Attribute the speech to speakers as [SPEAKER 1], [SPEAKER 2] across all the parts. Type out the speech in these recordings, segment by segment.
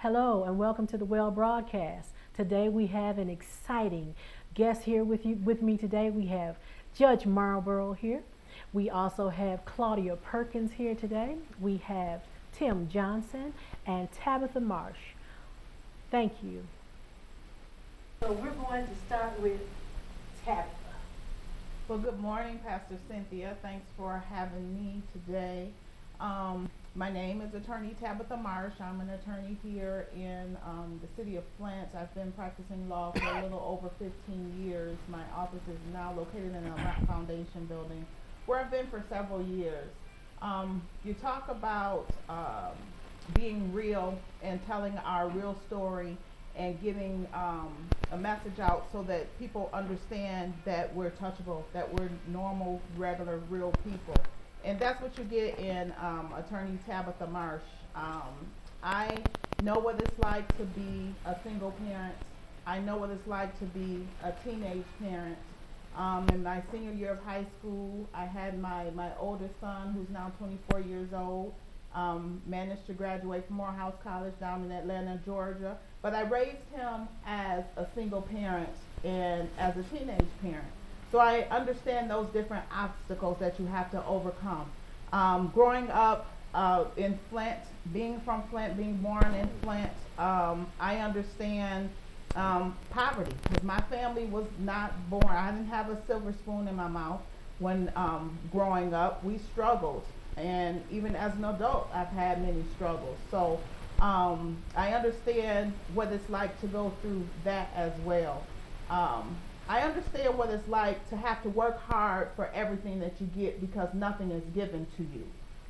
[SPEAKER 1] Hello and welcome to the Well broadcast. Today we have an exciting guest here with me today. We have Judge Marlborough here. We also have Claudia Perkins here today. We have Tim Johnson and Tabitha Marsh. Thank you. So we're going to start with Tabitha.
[SPEAKER 2] Well, good morning, Pastor Cynthia. Thanks for having me today. My name is Attorney Tabitha Marsh. I'm an attorney here in the city of Flint. I've been practicing law for a little over 15 years. My office is now located in the Lap Foundation building, where I've been for several years. You talk about being real and telling our real story and getting a message out so that people understand that we're touchable, that we're normal, regular, real people. And that's what you get in Attorney Tabitha Marsh. I know what it's like to be a single parent. I know what it's like to be a teenage parent. In my senior year of high school, I had my oldest son, who's now 24 years old, managed to graduate from Morehouse College down in Atlanta, Georgia. But I raised him as a single parent and as a teenage parent. So I understand those different obstacles that you have to overcome. Growing up in Flint, being from Flint, being born in Flint, I understand poverty, because my family was not born. I didn't have a silver spoon in my mouth when growing up. We struggled, and even as an adult, I've had many struggles. So I understand what it's like to go through that as well. I understand what it's like to have to work hard for everything that you get because nothing is given to you.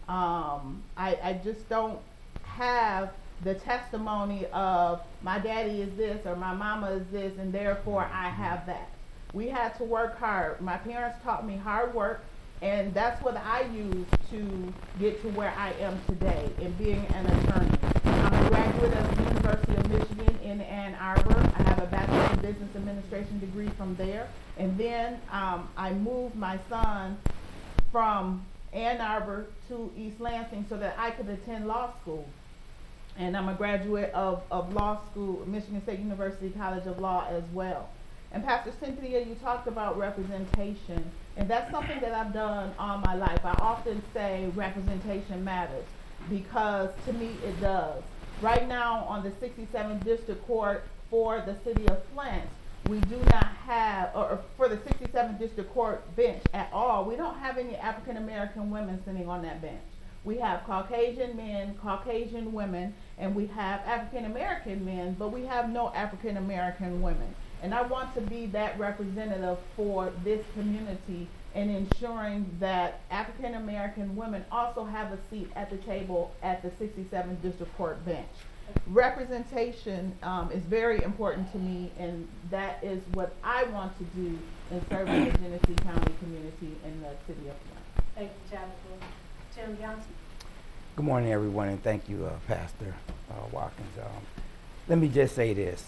[SPEAKER 2] I just don't have the testimony of my daddy is this or my mama is this and therefore I have that. We had to work hard. My parents taught me hard work, and that's what I use to get to where I am today in being an attorney. I'm a graduate of the University of Michigan in Ann Arbor. I have a Bachelor in Business Administration degree from there. And then I moved my son from Ann Arbor to East Lansing so that I could attend law school. And I'm a graduate of law school, Michigan State University College of Law as well. And Pastor Cynthia, you talked about representation, and that's something that I've done all my life. I often say representation matters, because to me it does. Right now on the 67th District Court for the city of Flint, we do not have, or for the 67th District Court bench at all, we don't have any African American women sitting on that bench. We have Caucasian men, Caucasian women, and we have African American men, but we have no African American women. And I want to be that representative for this community and ensuring that African American women also have a seat at the table at the 67th District Court bench. Representation is very important to me, and that is what I want to do in serving the Genesee County community in the city of Flint.
[SPEAKER 1] Thank you, Tabitha. Tim Johnson.
[SPEAKER 3] Good morning, everyone, and thank you, Pastor Watkins. Let me just say this.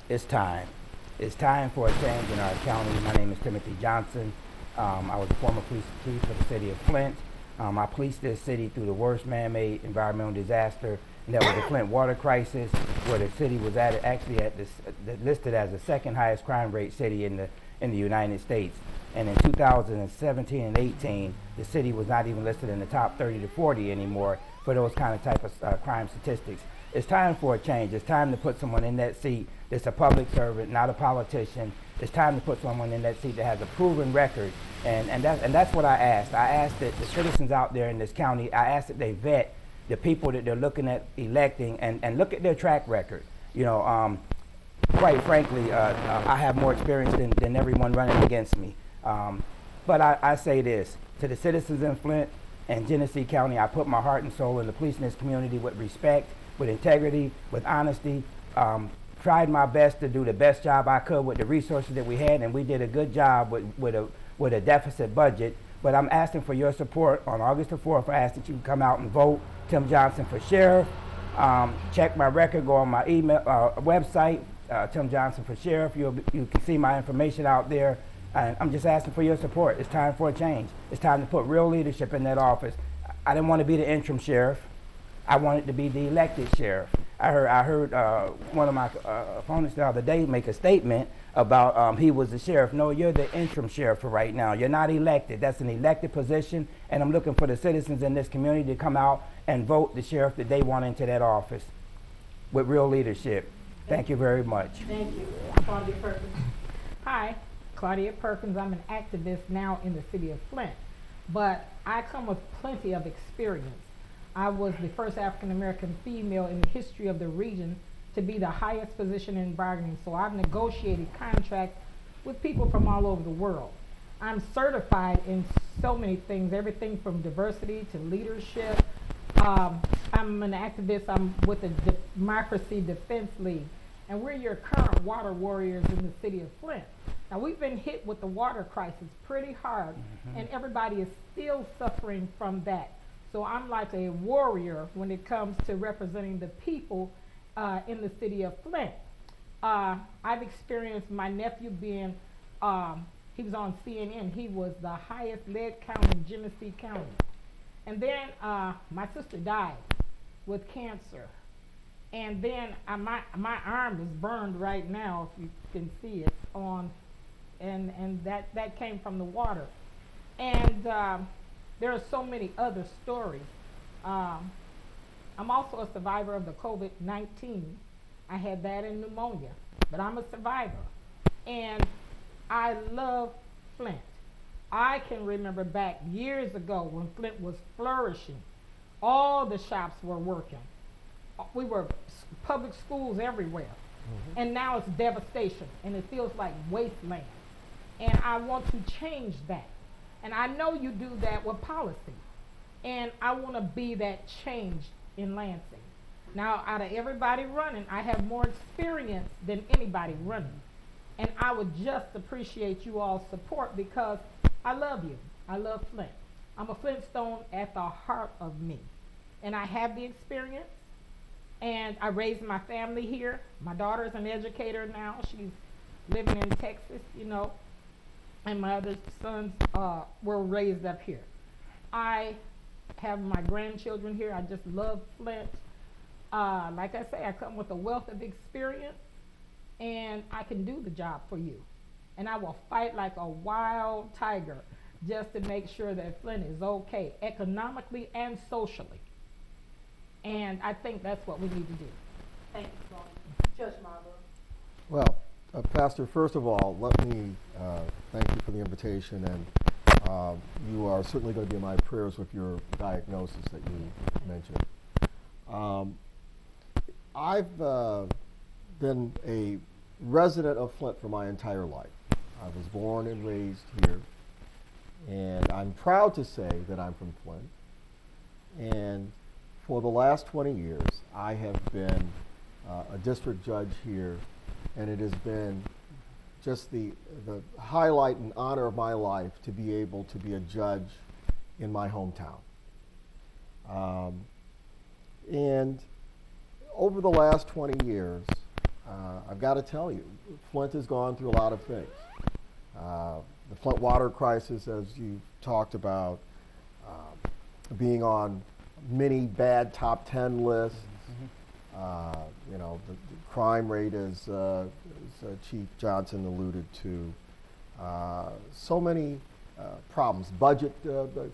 [SPEAKER 3] It's time. It's time for a change in our county. My name is Timothy Johnson. I was a former police chief for the city of Flint. I policed this city through the worst man-made environmental disaster, and that was the Flint water crisis, where the city was listed as the second highest crime rate city in the United States. And in 2017 and 18, the city was not even listed in the top 30 to 40 anymore for those kind of type of crime statistics. It's time for a change. It's time to put someone in that seat that's a public servant, not a politician. It's time to put someone in that seat that has a proven record. And that's what I asked. I asked that the citizens out there in this county, I asked that they vet the people that they're looking at electing and look at their track record. You know, quite frankly, I have more experience than everyone running against me. But I say this, to the citizens in Flint and Genesee County, I put my heart and soul in the police in this community with respect, with integrity, with honesty. Tried my best to do the best job I could with the resources that we had, and we did a good job with a deficit budget. But I'm asking for your support on August the 4th. I ask that you come out and vote Tim Johnson for sheriff. Check my record, go on my email website, Tim Johnson for sheriff. You can see my information out there. And I'm just asking for your support. It's time for a change. It's time to put real leadership in that office. I didn't want to be the interim sheriff. I wanted to be the elected sheriff. I heard one of my opponents the other day make a statement about he was the sheriff. No, you're the interim sheriff for right now. You're not elected. That's an elected position, and I'm looking for the citizens in this community to come out and vote the sheriff that they want into that office with real leadership. Thank you very much.
[SPEAKER 1] Thank you. Claudia Perkins.
[SPEAKER 4] Hi, Claudia Perkins. I'm an activist now in the city of Flint, but I come with plenty of experience. I was the first African American female in the history of the region to be the highest position in bargaining, so I've negotiated contracts with people from all over the world. I'm certified in so many things, everything from diversity to leadership. I'm an activist. I'm with the Democracy Defense League, and we're your current water warriors in the city of Flint. Now, we've been hit with the water crisis pretty hard, and everybody is still suffering from that. So I'm like a warrior when it comes to representing the people in the city of Flint. I've experienced my nephew being, he was on CNN. He was the highest lead count in Genesee County. And then my sister died with cancer. And then my arm is burned right now, if you can see it on, and that came from the water. And there are so many other stories. I'm also a survivor of the COVID-19. I had that and pneumonia, but I'm a survivor. And I love Flint. I can remember back years ago when Flint was flourishing. All the shops were working. We were public schools everywhere. And now it's devastation, and it feels like wasteland. And I want to change that. And I know you do that with policy. And I want to be that change in Lansing. Now, out of everybody running, I have more experience than anybody running. And I would just appreciate you all's support because I love you. I love Flint. I'm a Flintstone at the heart of me. And I have the experience. And I raised my family here. My daughter's an educator now. She's living in Texas, you know. And my other sons were raised up here. I have my grandchildren here. I just love Flint. Like I say, I come with a wealth of experience, and I can do the job for you. And I will fight like a wild tiger just to make sure that Flint is okay, economically and socially. And I think that's what we need to do.
[SPEAKER 1] Thank you, Claudia. Judge Marlborough.
[SPEAKER 5] Well, Pastor, first of all, let me thank you for the invitation, and you are certainly going to be in my prayers with your diagnosis that you mentioned. I've been a resident of Flint for my entire life. I was born and raised here, and I'm proud to say that I'm from Flint. And for the last 20 years, I have been a district judge here, and it has been just the highlight and honor of my life to be able to be a judge in my hometown. And over the last 20 years, I've got to tell you, Flint has gone through a lot of things. The Flint water crisis, as you talked about, being on many bad top 10 lists. You know, the crime rate, as Chief Johnson alluded to. So many problems. Budget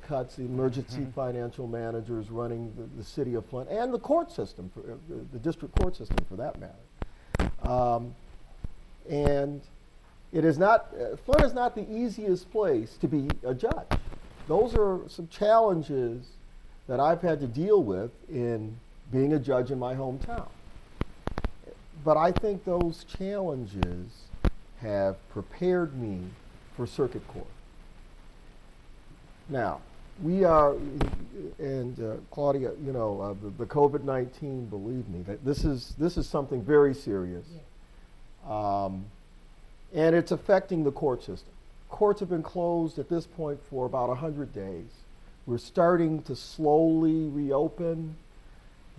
[SPEAKER 5] cuts, the emergency financial managers running the city of Flint, and the court system, the district court system for that matter. And it is not, Flint is not the easiest place to be a judge. Those are some challenges that I've had to deal with in being a judge in my hometown. But I think those challenges have prepared me for circuit court. Now, we are, and Claudia, you know, the COVID-19, believe me, that this is something very serious. Yeah. And it's affecting the court system. Courts have been closed at this point for about 100 days. We're starting to slowly reopen,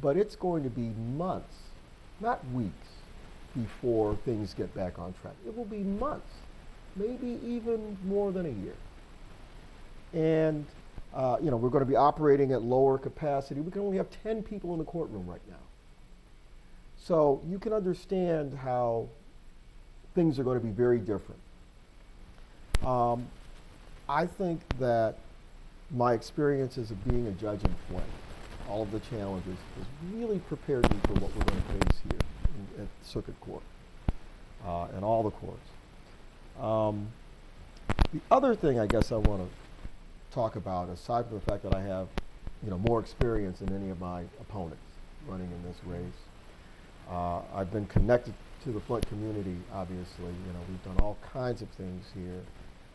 [SPEAKER 5] but it's going to be months, not weeks, before things get back on track. It will be months, maybe even more than a year. And you know, we're going to be operating at lower capacity. We can only have 10 people in the courtroom right So you can understand how things are going to be very different. I think that my experiences of being a judge in Flint, all of the challenges, has really prepared me for what we're going to face here at Circuit Court and all the courts. The other thing I guess I want to talk about, aside from the fact that I have, more experience than any of my opponents running in this race, I've been connected to the Flint community. Obviously, we've done all kinds of things here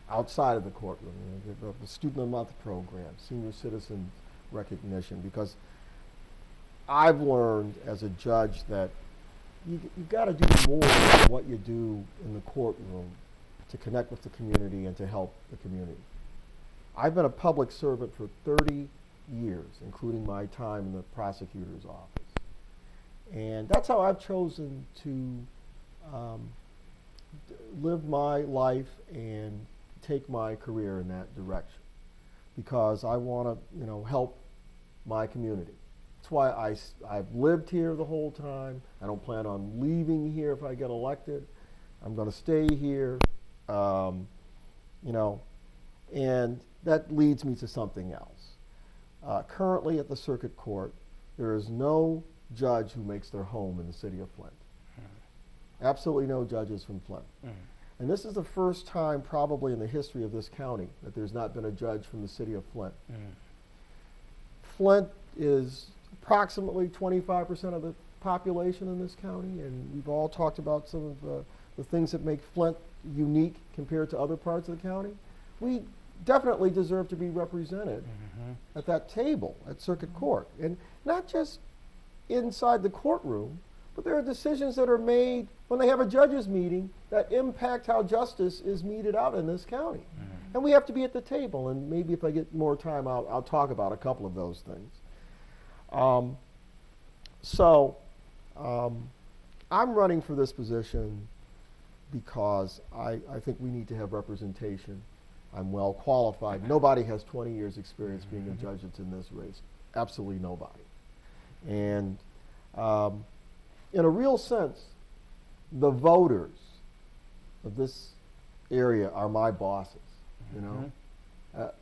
[SPEAKER 5] outside of the courtroom. The Student of the Month program, senior citizen recognition, because I've learned as a judge that you've got to do more than what you do in the courtroom to connect with the community and to help the community. I've been a public servant for 30 years, including my time in the prosecutor's office. And that's how I've chosen to live my life and take my career in that direction, because I want to, help my community. That's why I've lived here the whole time. I don't plan on leaving here if I get elected. I'm going to stay here, and that leads me to something else. Currently at the Circuit Court, there is no judge who makes their home in the city of Flint. Absolutely no judges from Flint. And this is the first time probably in the history of this county that there's not been a judge from the city of Flint. Flint is approximately 25% of the population in this county, and we've all talked about some of the things that make Flint unique compared to other parts of the county. We definitely deserve to be represented at that table at Circuit Court, and not just inside the courtroom, but there are decisions that are made when they have a judges meeting that impact how justice is meted out in this county. And we have to be at the table, and maybe if I get more time, I'll talk about a couple of those things. I'm running for this position because I think we need to have representation. I'm well qualified. Nobody has 20 years experience being a judge that's in this race. Absolutely nobody. And in a real sense, the voters of this area are my bosses,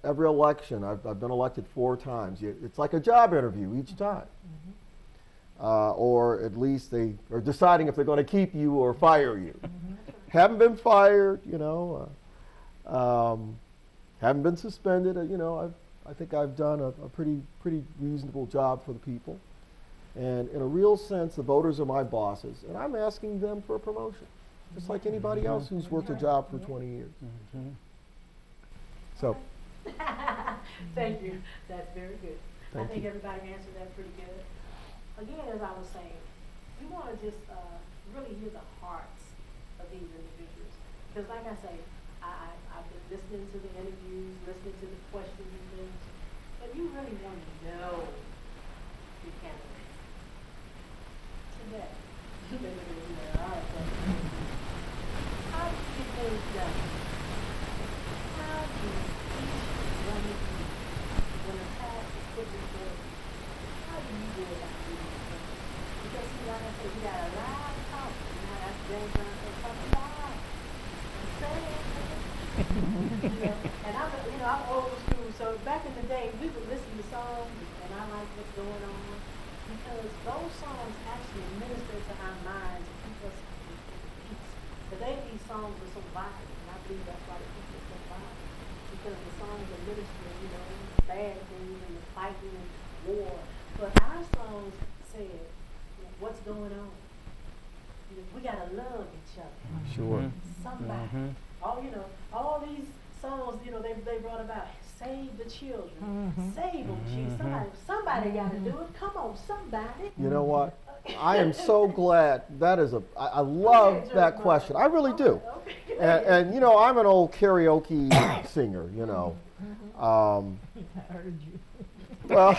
[SPEAKER 5] every election, I've been elected 4 times. It's like a job interview each time. Or at least they are deciding if they're going to keep you or fire you. Haven't been fired, haven't been suspended. I think I've done a pretty reasonable job for the people. And in a real sense, the voters are my bosses, and I'm asking them for a promotion, just like anybody else who's worked a job for 20 years. So.
[SPEAKER 1] Thank you. That's very good. I think
[SPEAKER 5] you.
[SPEAKER 1] everybody answered that pretty good. Again, as I was saying, we want to just really hear the hearts of these individuals. Because like I say, I've been listening to the interviews, listening to the questions and things, but you really want to know the candidates. Today, how do you get things done? How do each one of you, when a task is put before you, how do you go about doing it? Because see, like I said, we got a lot of talk. That's James Brown said, talk a lot. I'm saying. And I'm old school, so back in the day, we would listen to songs, and I like what's going on, because those songs actually minister to our minds and keep us in peace. Today, these songs are so violent, and I believe that's why the people are so violent, because the songs are ministering, bad things and the fighting and war. But our songs said, what's going on? We gotta love each other.
[SPEAKER 5] Sure.
[SPEAKER 1] Somebody. All these songs, they brought about save the children, save them, Jesus. Somebody got to do it. Come on, somebody.
[SPEAKER 5] You know what? I am so glad. I love that question. I really do.
[SPEAKER 1] Okay.
[SPEAKER 5] And I'm an old karaoke singer,
[SPEAKER 4] I heard you.
[SPEAKER 5] Well,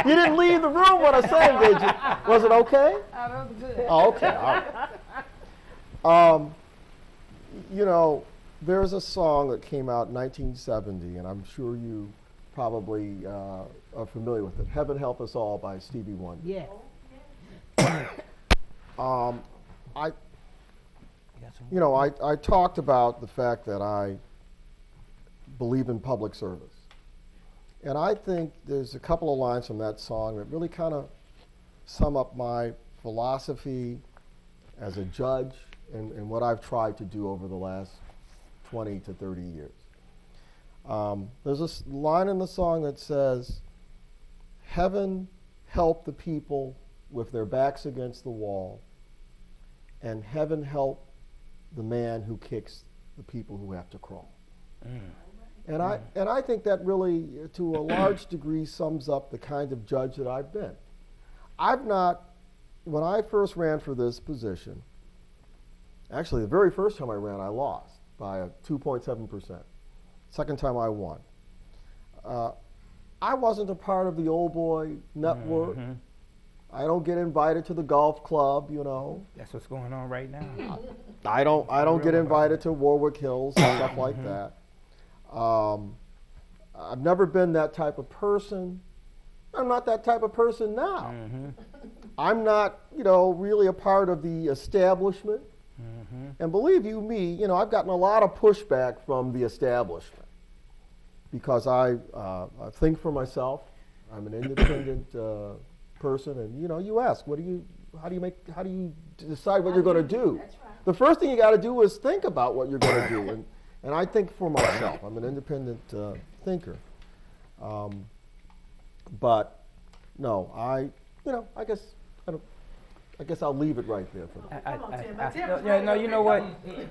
[SPEAKER 5] you didn't leave the room when I sang, did you? Was it okay?
[SPEAKER 4] I was good.
[SPEAKER 5] Oh, okay. All right. There's a song that came out in 1970, and I'm sure you probably are familiar with it. Heaven Help Us All by Stevie Wonder.
[SPEAKER 4] Yes.
[SPEAKER 5] I,
[SPEAKER 3] got some
[SPEAKER 5] you know, I talked about the fact that I believe in public service. And I think there's a couple of lines from that song that really kind of sum up my philosophy as a judge and what I've tried to do over the last 20 to 30 years. There's a line in the song that says, "Heaven help the people with their backs against the wall, and heaven help the man who kicks the people who have to crawl." And I think that really, to a large degree, sums up the kind of judge that I've been. When I first ran for this position, actually the very first time I ran, I lost by 2.7%. Second time I won. I wasn't a part of the old boy network. I don't get invited to the golf club, you know.
[SPEAKER 3] That's what's going on right now.
[SPEAKER 5] I don't get invited to Warwick Hills and stuff like that. I've never been that type of person. I'm not that type of person now. I'm not, you know, really a part of the establishment. And believe you me, you know, I've gotten a lot of pushback from the establishment because I think for myself. I'm an independent person, and you know, you ask, how do you decide what you're going to do?
[SPEAKER 1] That's right.
[SPEAKER 5] The first thing you got to do is think about what you're going to do, and I think for myself. I'm an independent thinker, but no, I guess I'll leave it right there for now.
[SPEAKER 3] No, you know what?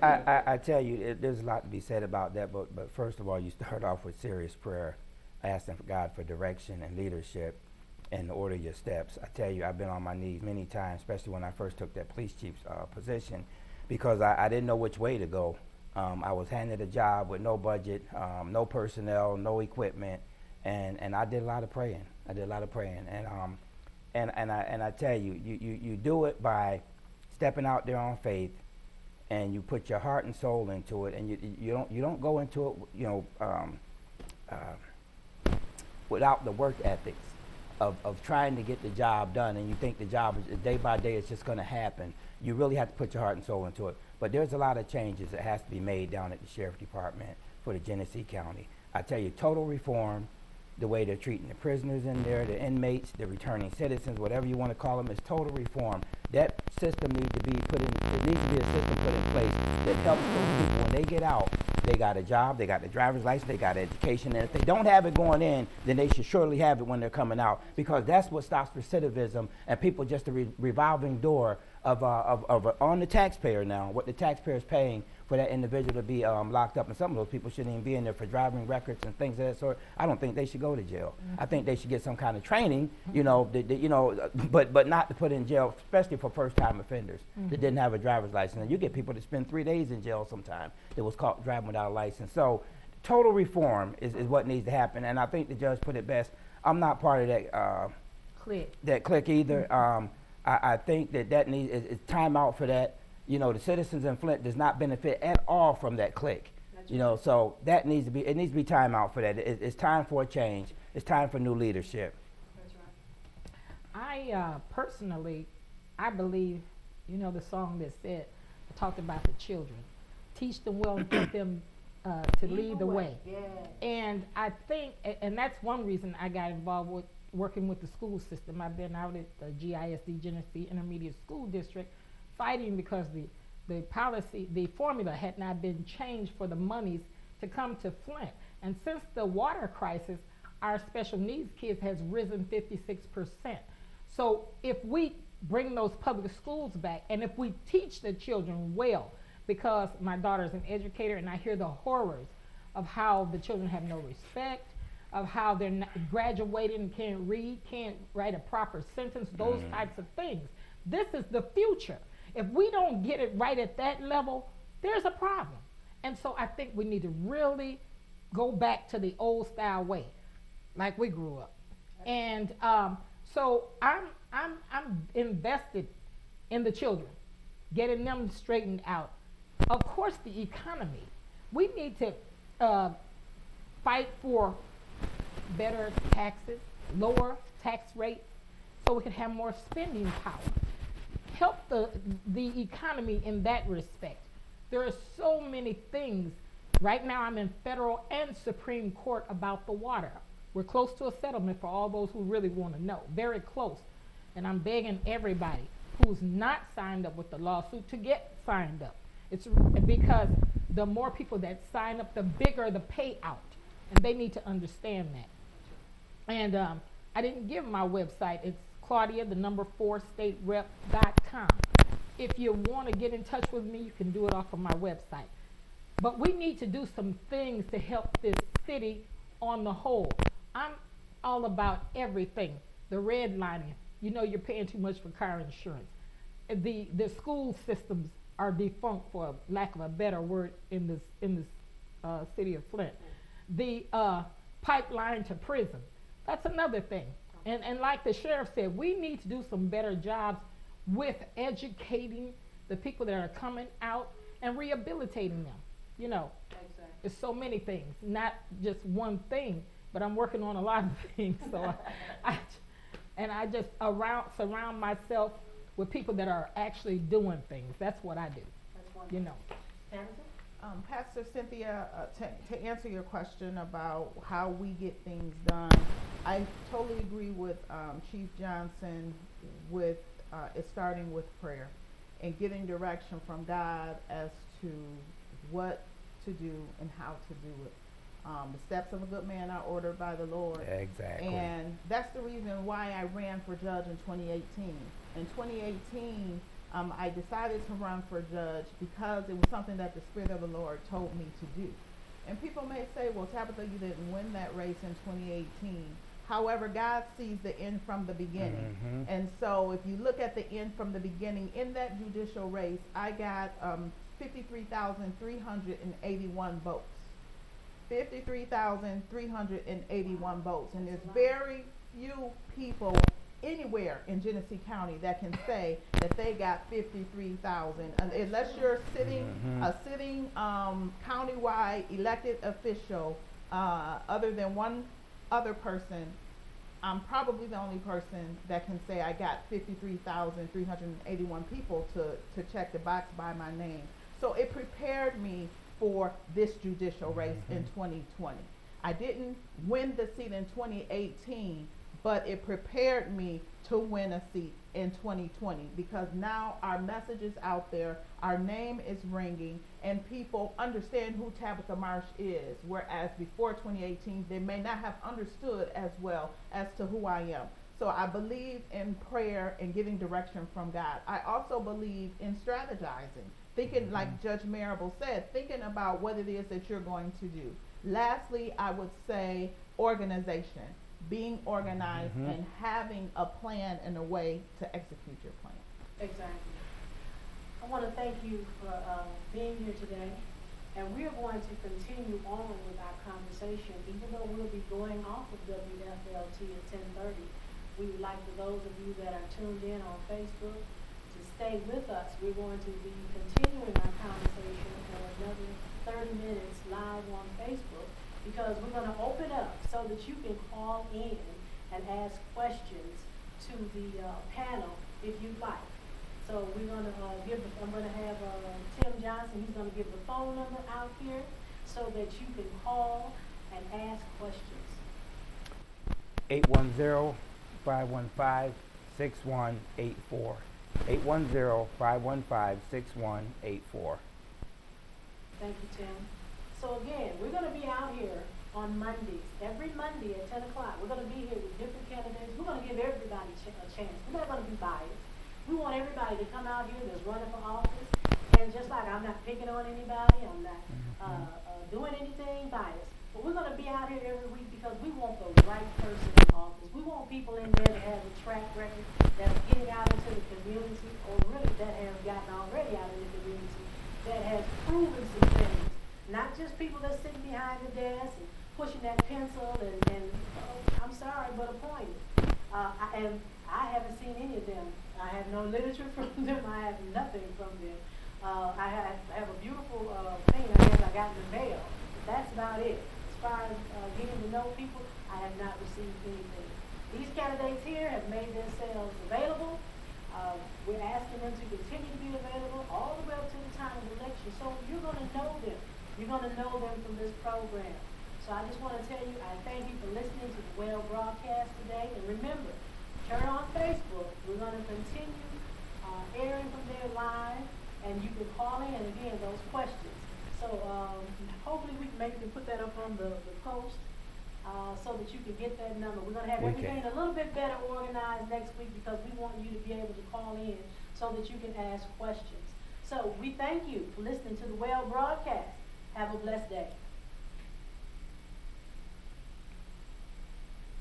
[SPEAKER 3] I tell you, there's a lot to be said about that, but first of all, you start off with serious prayer, asking for God for direction and leadership and to order your steps. I tell you, I've been on my knees many times, especially when I first took that police chief's position, because I didn't know which way to go. I was handed a job with no budget, no personnel, no equipment, and I did a lot of praying. And I tell you, you do it by stepping out there on faith, and you put your heart and soul into it, and you don't go into it, you know, without the work ethics of trying to get the job done, and you think the job is day by day it's just going to happen. You really have to put your heart and soul into it. But there's a lot of changes that has to be made down at the Sheriff Department for the Genesee County. I tell you, total reform. The way they're treating the prisoners in there, the inmates, the returning citizens, whatever you want to call them, is total reform. That system needs to be put in. It needs to be a system put in place that helps those people when they get out. They got a job, they got the driver's license, they got education, and if they don't have it going in, then they should surely have it when they're coming out, because that's what stops recidivism and people just a revolving door of on the taxpayer now. What the taxpayer is paying for that individual to be locked up, and some of those people shouldn't even be in there for driving records and things of that sort. I don't think they should go to jail. I think they should get some kind of training, you know, but not to put in jail, especially for first-time offenders that didn't have a driver's license. And you get people that spend 3 days in jail sometime that was caught driving without a license. So total reform is what needs to happen, and I think the judge put it best. I'm not part of that clique either. I think that needs it's time out for that. You know, the citizens in Flint does not benefit at all from that clique. You know, so that needs to be time out for that. It's time for a change. It's time for new leadership.
[SPEAKER 1] That's right.
[SPEAKER 4] I personally, I believe, you know, the song that said, talked about the children. Teach them well and get them to lead the way.
[SPEAKER 1] Yeah.
[SPEAKER 4] And I think, and that's one reason I got involved with working with the school system. I've been out at the GISD, Genesee Intermediate School District, fighting because the policy, the formula had not been changed for the monies to come to Flint. And since the water crisis, our special needs kids has risen 56%. So if we bring those public schools back, and if we teach the children well, because my daughter's an educator and I hear the horrors of how the children have no respect, of how they're not graduating and can't read, can't write a proper sentence, those types of things. This is the future. If we don't get it right at that level, there's a problem. And so I think we need to really go back to the old style way, like we grew up. And so I'm invested in the children, getting them straightened out. Of course, the economy. We need to fight for better taxes, lower tax rates, so we can have more spending power. Help the economy in that respect. There are so many things. Right now I'm in federal and Supreme Court about the water. We're close to a settlement for all those who really want to know. Very close. And I'm begging everybody who's not signed up with the lawsuit to get signed up. It's because the more people that sign up, the bigger the payout. And they need to understand that. And I didn't give my website. It's Claudia, the number 4 staterep.com. If you want to get in touch with me, you can do it off of my website. But we need to do some things to help this city on the whole. I'm all about everything. The redlining, you know, you're paying too much for car insurance. The school systems are defunct, for lack of a better word, in this city of Flint. The pipeline to prison, that's another thing. And like the sheriff said, we need to do some better jobs with educating the people that are coming out and rehabilitating them. You know,
[SPEAKER 1] Exactly.
[SPEAKER 4] it's so many things, not just one thing, but I'm working on a lot of things. So I just surround myself with people that are actually doing things. That's what I do.
[SPEAKER 1] That's wonderful.
[SPEAKER 4] You know.
[SPEAKER 1] Tabitha?
[SPEAKER 2] Pastor Cynthia, to answer your question about how we get things done, I totally agree with Chief Johnson with it starting with prayer and getting direction from God as to what to do and how to do it. The steps of a good man are ordered by the Lord.
[SPEAKER 3] Exactly.
[SPEAKER 2] And that's the reason why I ran for judge in 2018. In 2018, I decided to run for judge because it was something that the Spirit of the Lord told me to do. And people may say, well, Tabitha, you didn't win that race in 2018. However, God sees the end from the beginning.
[SPEAKER 3] Mhm.
[SPEAKER 2] And so if you look at the end from the beginning, in that judicial race, I got 53,381 votes. 53,381 votes. And there's very few people anywhere in Genesee County that can say that they got 53,000. Unless you're a sitting countywide elected official, other than one other person, I'm probably the only person that can say I got 53,381 people to check the box by my name. So it prepared me for this judicial race in 2020. I didn't win the seat in 2018, but it prepared me to win a seat in 2020 because now our message is out there, our name is ringing, and people understand who Tabitha Marsh is, whereas before 2018 they may not have understood as well as to who I am. So I believe in prayer and getting direction from God. I also believe in strategizing, thinking, like Judge Marable said, thinking about what it is that you're going to do. Lastly, I would say organization, being organized and having a plan and a way to execute your plan.
[SPEAKER 1] Exactly. I want to thank you for being here today. And we're going to continue on with our conversation, even though we'll be going off of WFLT at 10:30. We would like for those of you that are tuned in on Facebook to stay with us. We're going to be continuing our conversation for another 30 minutes live on Facebook, because we're going to open up so that you can call in and ask questions to the panel if you'd like. So we're going to I'm going to have Tim Johnson, he's going to give the phone number out here so that you can call and ask questions.
[SPEAKER 3] 810-515-6184. 810-515-6184.
[SPEAKER 1] Thank you, Tim. So again, we're going to be out here on Mondays, every Monday at 10 o'clock. We're going to be here with different candidates. We're going to give everybody a chance. We're not going to be biased. We want everybody to come out here that's running for office. And just like I'm not picking on anybody, I'm not doing anything biased. But we're going to be out here every week because we want the right person in office. We want people in there that have a track record, that are getting out into the community, or really that have gotten already out in the community, that has proven some things. Not just people that's sitting behind the desk and pushing that pencil and I'm sorry, but appointed. I haven't seen any of them. I have no literature from them. I have nothing from them. I have a beautiful thing I got in the mail. But that's about it. As far as getting to know people, I have not received anything. These candidates here have made themselves available. We're asking them to continue to be available all the way up to the time of election. So you're going to know them. You're going to know them from this program. So I just want to tell you, I thank you for listening to the Well broadcast today. And remember, turn on Facebook. We're going to continue airing from there live, and you can call in again those questions. So hopefully maybe we can put that up on the post so that you can get that number. We're going to have everything a little bit better organized next week because we want you to be able to call in so that you can ask questions. So we thank you for listening to the Well broadcast. Have a blessed day.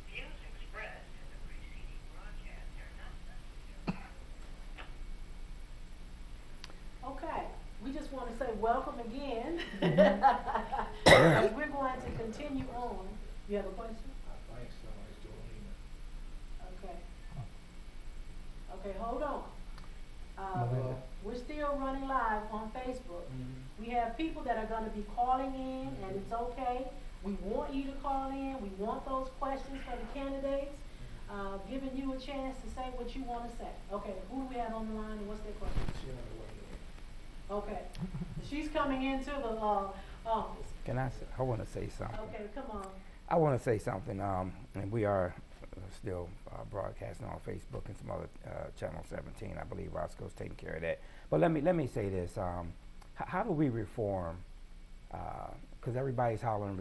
[SPEAKER 6] Views expressed in the preceding broadcast are not necessary.
[SPEAKER 1] Okay, we just want to say welcome again. As we're going to continue on. You have a question?
[SPEAKER 7] I think so, I still need it.
[SPEAKER 1] Okay. Okay, hold on.
[SPEAKER 3] Melinda.
[SPEAKER 1] We're still running live on Facebook. We have people that are going to be calling in, and it's okay. We want you to call in. We want those questions for the candidates, giving you a chance to say what you want to say. Okay, who do we have on the line, and what's their question?
[SPEAKER 7] She on the way in.
[SPEAKER 1] Okay, she's coming into the office.
[SPEAKER 3] Can I want to say something.
[SPEAKER 1] Okay, come on.
[SPEAKER 3] I want to say something, and we are still broadcasting on Facebook and some other Channel 17. I believe Roscoe's taking care of that. But let me say this: how do we reform? Because everybody's hollering,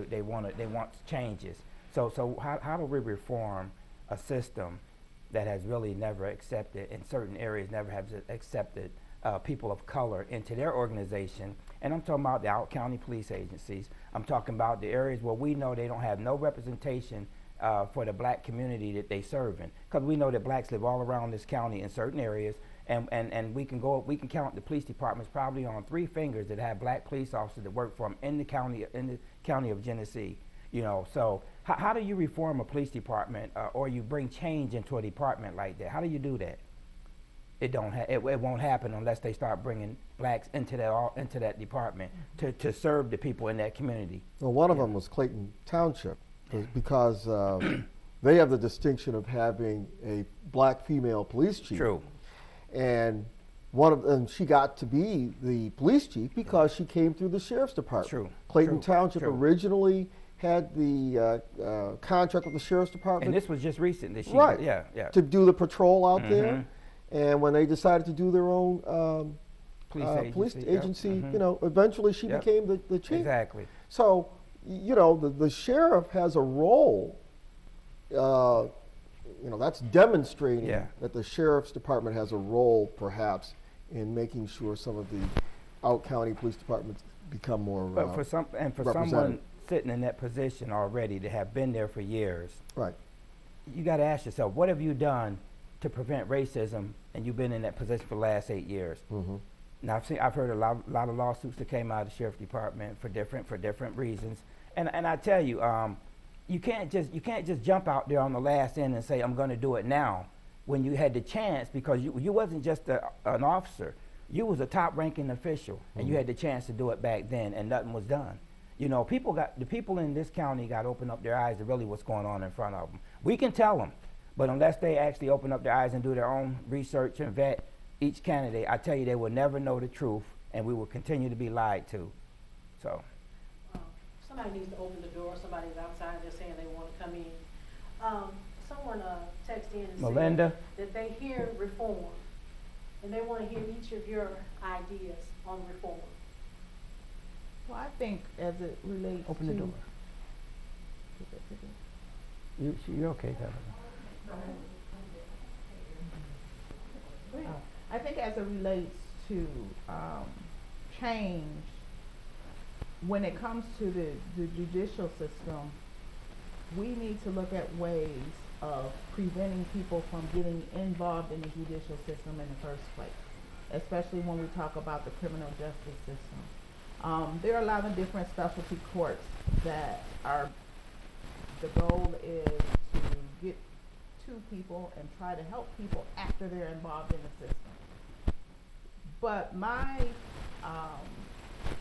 [SPEAKER 3] they want changes. So how do we reform a system that has really never accepted, in certain areas, never has accepted people of color into their organization? And I'm talking about the out-county police agencies. I'm talking about the areas where we know they don't have no representation for the black community that they serve in. Because we know that blacks live all around this county in certain areas, and we can count the police departments probably on 3 fingers that have black police officers that work for them in the county of Genesee. So how do you reform a police department or you bring change into a department like that? How do you do that? It won't happen unless they start bringing blacks into that department to serve the people in that community.
[SPEAKER 5] Well, one of them was Clayton Township, because they have the distinction of having a black female police chief.
[SPEAKER 3] True.
[SPEAKER 5] And she got to be the police chief because she came through the sheriff's department.
[SPEAKER 3] True.
[SPEAKER 5] Clayton
[SPEAKER 3] True.
[SPEAKER 5] Township
[SPEAKER 3] True.
[SPEAKER 5] originally had the contract with the sheriff's department.
[SPEAKER 3] And this was just recent that she,
[SPEAKER 5] right?
[SPEAKER 3] Yeah.
[SPEAKER 5] To do the patrol out there, and when they decided to do their own police agency, eventually she became the chief.
[SPEAKER 3] Exactly.
[SPEAKER 5] So, the sheriff has a role. That's demonstrating that the sheriff's department has a role, perhaps, in making sure some of the out-county police departments become more
[SPEAKER 3] But for someone sitting in that position already to have been there for years,
[SPEAKER 5] right?
[SPEAKER 3] You got to ask yourself, what have you done to prevent racism? And you've been in that position for the last 8 years. Now I've heard a lot of lawsuits that came out of the sheriff's department for different reasons. And I tell you, you can't just jump out there on the last end and say I'm going to do it now, when you had the chance, because you wasn't just an officer, you was a top-ranking official, and you had the chance to do it back then, and nothing was done. The people in this county got to open up their eyes to really what's going on in front of them. We can tell them, but unless they actually open up their eyes and do their own research and vet each candidate, I tell you, they will never know the truth, and we will continue to be lied to. So.
[SPEAKER 1] Somebody needs to open the door. Somebody's outside. They're saying they want to come in. Someone texted in and
[SPEAKER 3] Melinda?
[SPEAKER 1] said that they hear reform, and they want to hear each of your ideas on reform.
[SPEAKER 2] Well, I think as it relates
[SPEAKER 3] Open
[SPEAKER 2] to
[SPEAKER 3] the door. You're okay, Kevin.
[SPEAKER 2] I think as it relates to change, when it comes to the judicial system, we need to look at ways of preventing people from getting involved in the judicial system in the first place, especially when we talk about the criminal justice system. There are a lot of different specialty courts that the goal is to get to people and try to help people after they're involved in the system. But my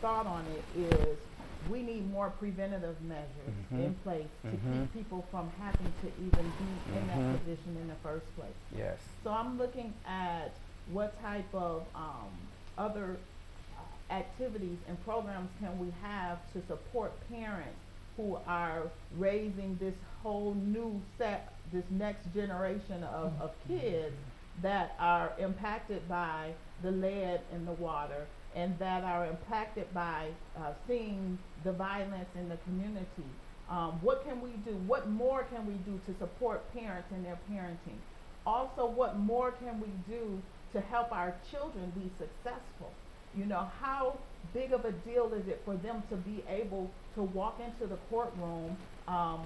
[SPEAKER 2] thought on it is, we need more preventative measures
[SPEAKER 3] Mhm.
[SPEAKER 2] in place to
[SPEAKER 3] Mhm.
[SPEAKER 2] keep people from having to even be in
[SPEAKER 3] Mhm.
[SPEAKER 2] that position in the first place.
[SPEAKER 3] Yes.
[SPEAKER 2] So I'm looking at what type of other activities and programs can we have to support parents who are raising this whole new set, this next generation of kids that are impacted by the lead in the water and that are impacted by seeing the violence in the community. What can we do? What more can we do to support parents in their parenting? Also, what more can we do to help our children be successful? You know, how big of a deal is it for them to be able to walk into the courtroom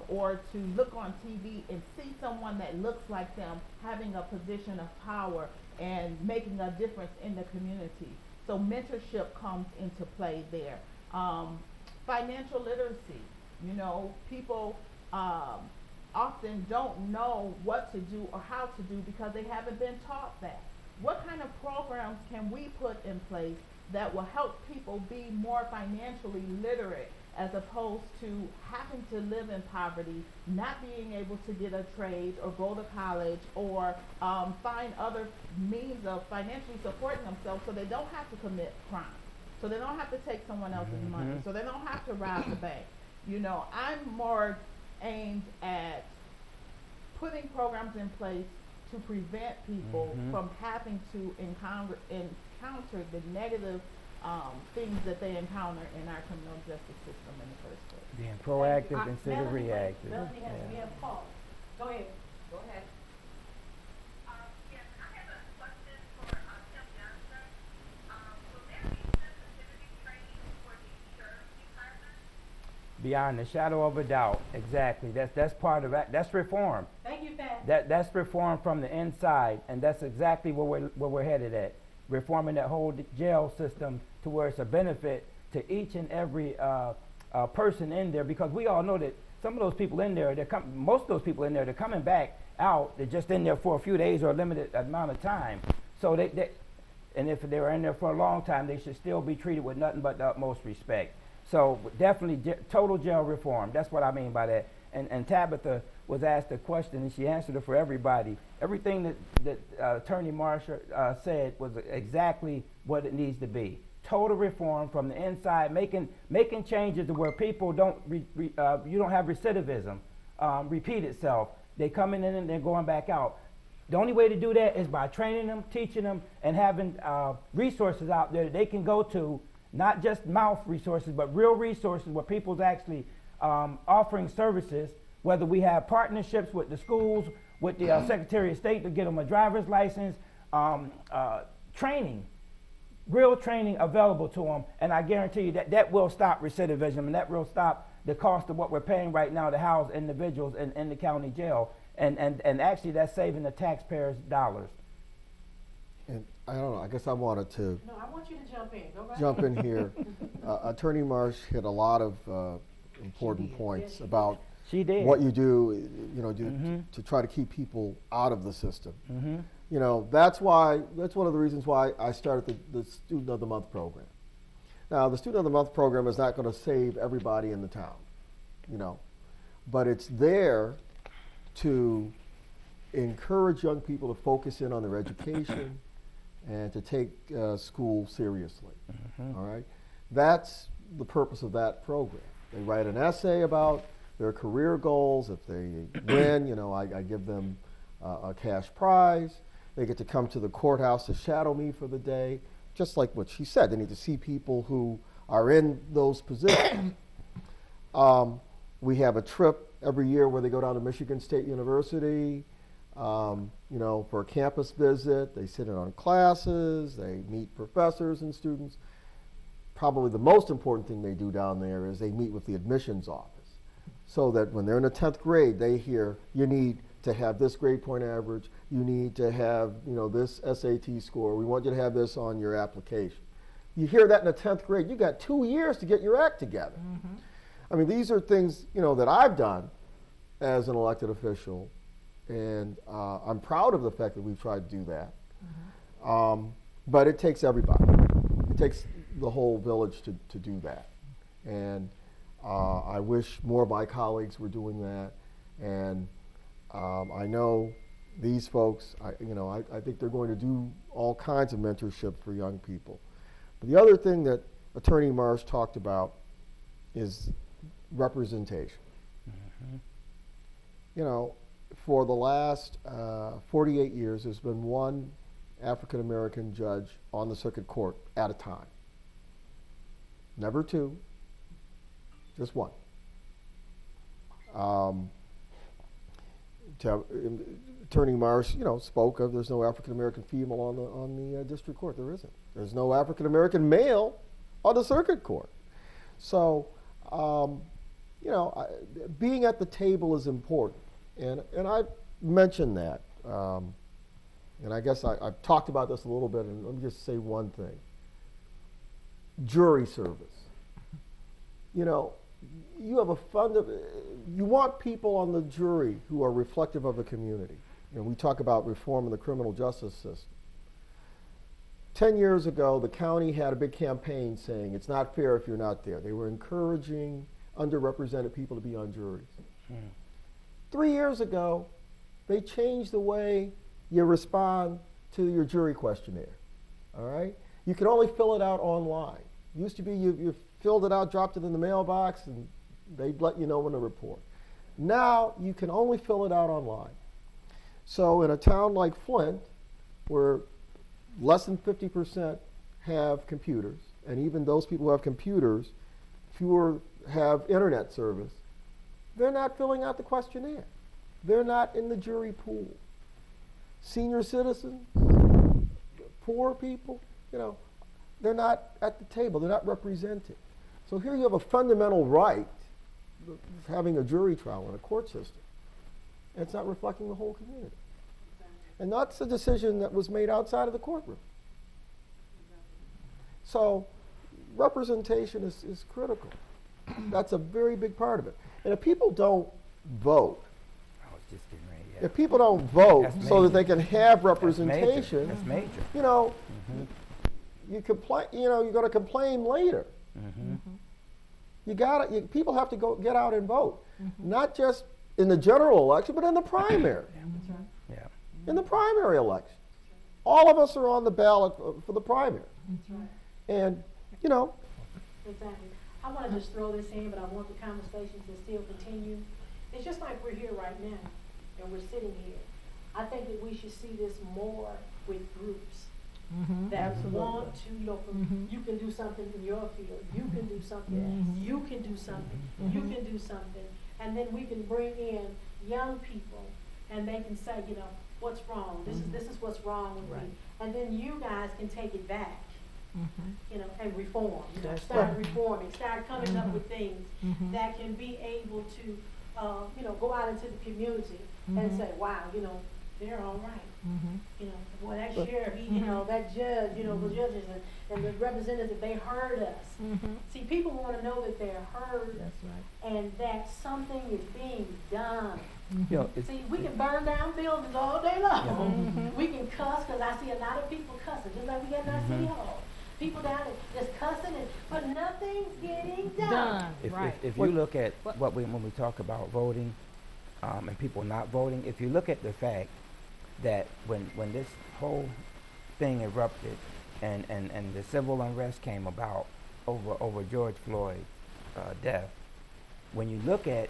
[SPEAKER 2] or to look on TV and see someone that looks like them having a position of power and making a difference in the community? So mentorship comes into play there. Financial literacy, you know, people often don't know what to do or how to do because they haven't been taught that. What kind of programs can we put in place that will help people be more financially literate as opposed to having to live in poverty, not being able to get a trade or go to college or find other means of financially supporting themselves so they don't have to commit crime, so they don't have to take someone else's money, so they don't have to rob the bank. You know, I'm more aimed at putting programs in place to prevent people from having to encounter the negative things that they encounter in our criminal justice system in the first place.
[SPEAKER 3] Being proactive instead of reactive.
[SPEAKER 1] Melanie has, we have a call. Go ahead.
[SPEAKER 6] Go ahead. Yes, I have a question for Tim Johnson. Will there be sensitivity training for the sheriff's department?
[SPEAKER 3] Beyond a shadow of a doubt. Exactly. That's part of that. That's reform.
[SPEAKER 1] Thank you, Pat.
[SPEAKER 3] That's reform from the inside, and that's exactly where we're headed at. Reforming that whole jail system to where it's a benefit to each and every person in there, because we all know that some of those people in there, most of those people in there, they're coming back out. They're just in there for a few days or a limited amount of time. So and if they were in there for a long time, they should still be treated with nothing but the utmost respect. So definitely total jail reform. That's what I mean by that. And Tabitha was asked a question, and she answered it for everybody. Everything that Attorney Marshall said was exactly what it needs to be. Total reform from the inside, making changes to where people don't you don't have recidivism repeat itself. They coming in and they're going back out. The only way to do that is by training them, teaching them, and having resources out there that they can go to, not just mouth resources, but real resources where people's actually offering services, whether we have partnerships with the schools, with the Secretary of State to get them a driver's license, training, real training available to them, and I guarantee you that will stop recidivism, and that will stop the cost of what we're paying right now to house individuals in the county jail, and actually that's saving the taxpayers dollars.
[SPEAKER 5] And I don't know, I guess I wanted to
[SPEAKER 1] No, I want you to jump in. Go right
[SPEAKER 5] jump
[SPEAKER 1] ahead.
[SPEAKER 5] in here. Attorney Marsh hit a lot of important points about
[SPEAKER 3] She did.
[SPEAKER 5] what you do, to try to keep people out of the system. You know, that's one of the reasons why I started the Student of the Month program. Now, the Student of the Month program is not going to save everybody in the town, but it's there to encourage young people to focus in on their education and to take school seriously. All right, that's the purpose of that program. They write an essay about their career goals. If they win, I give them a cash prize. They get to come to the courthouse to shadow me for the day. Just like what she said, they need to see people who are in those positions. We have a trip every year where they go down to Michigan State University, for a campus visit. They sit in on classes, they meet professors and students. Probably the most important thing they do down there is they meet with the admissions office, so that when they're in the 10th grade, they hear, you need to have this grade point average, you need to have this SAT score, we want you to have this on your application. You hear that in the 10th grade, you got 2 years to get your act together. I mean, these are things that I've done as an elected official, and I'm proud of the fact that we've tried to do that. But it takes everybody. It takes the whole village to do that. And I wish more of my colleagues were doing that, and I know these folks, I think they're going to do all kinds of mentorship for young people. But the other thing that Attorney Marsh talked about is representation.
[SPEAKER 3] Mhm.
[SPEAKER 5] You know, for the last 48 years, there's been one African American judge on the circuit court at a time. Never two, just one. Attorney Marsh, spoke of there's no African American female on the district court. There isn't. There's no African American male on the circuit court. So, being at the table is important, and I've mentioned that, and I guess I've talked about this a little bit. And let me just say one thing: jury service. You have you want people on the jury who are reflective of the community. We talk about reform in the criminal justice system. 10 years ago, the county had a big campaign saying it's not fair if you're not there. They were encouraging underrepresented people to be on juries. 3 years ago, they changed the way you respond to your jury questionnaire. All right? You can only fill it out online. Used to be you filled it out, dropped it in the mailbox, and they'd let you know when to report. Now you can only fill it out online. So in a town like Flint, where less than 50% have computers, and even those people who have computers, fewer have internet service, they're not filling out the questionnaire. They're not in the jury pool. Senior citizens, poor people, they're not at the table. They're not represented. So here you have a fundamental right, having a jury trial in a court system, and it's not reflecting the whole community. And that's a decision that was made outside of the courtroom. So representation is critical. That's a very big part of it. And if people don't vote,
[SPEAKER 3] I was just getting ready. Yeah.
[SPEAKER 5] if people don't vote
[SPEAKER 3] That's
[SPEAKER 5] so that
[SPEAKER 3] major.
[SPEAKER 5] they can have representation,
[SPEAKER 3] That's major.
[SPEAKER 5] you complain. You're going to complain later. People have to get out and vote, not just in the general election, but in the primary.
[SPEAKER 3] Yeah.
[SPEAKER 5] In the primary election, all of us are on the ballot for the primary. And
[SPEAKER 1] Exactly. I want to just throw this in, but I want the conversation to still continue. It's just like we're here right now, and we're sitting here. I think that we should see this more with groups that want to, you can do something in your field, you can do something, you can do something, you can do something, and then we can bring in young people, and they can say, what's wrong? This is what's wrong with me, and then you guys can take it back. And reform. Start reforming. Start coming up with things that can be able to, go out into the community and say, wow, they're all right. Boy, that sheriff, that judge, the judges and the representative, they heard us. See, people want to know that they're heard.
[SPEAKER 4] That's right.
[SPEAKER 1] And that something is being done. See, we can burn down buildings all day long. We can cuss, because I see a lot of people cussing, just like we got in our city hall. People down there just cussing, but nothing's getting done.
[SPEAKER 3] If you look at when we talk about voting and people not voting, if you look at the fact that when this whole thing erupted and the civil unrest came about over George Floyd's death, when you look at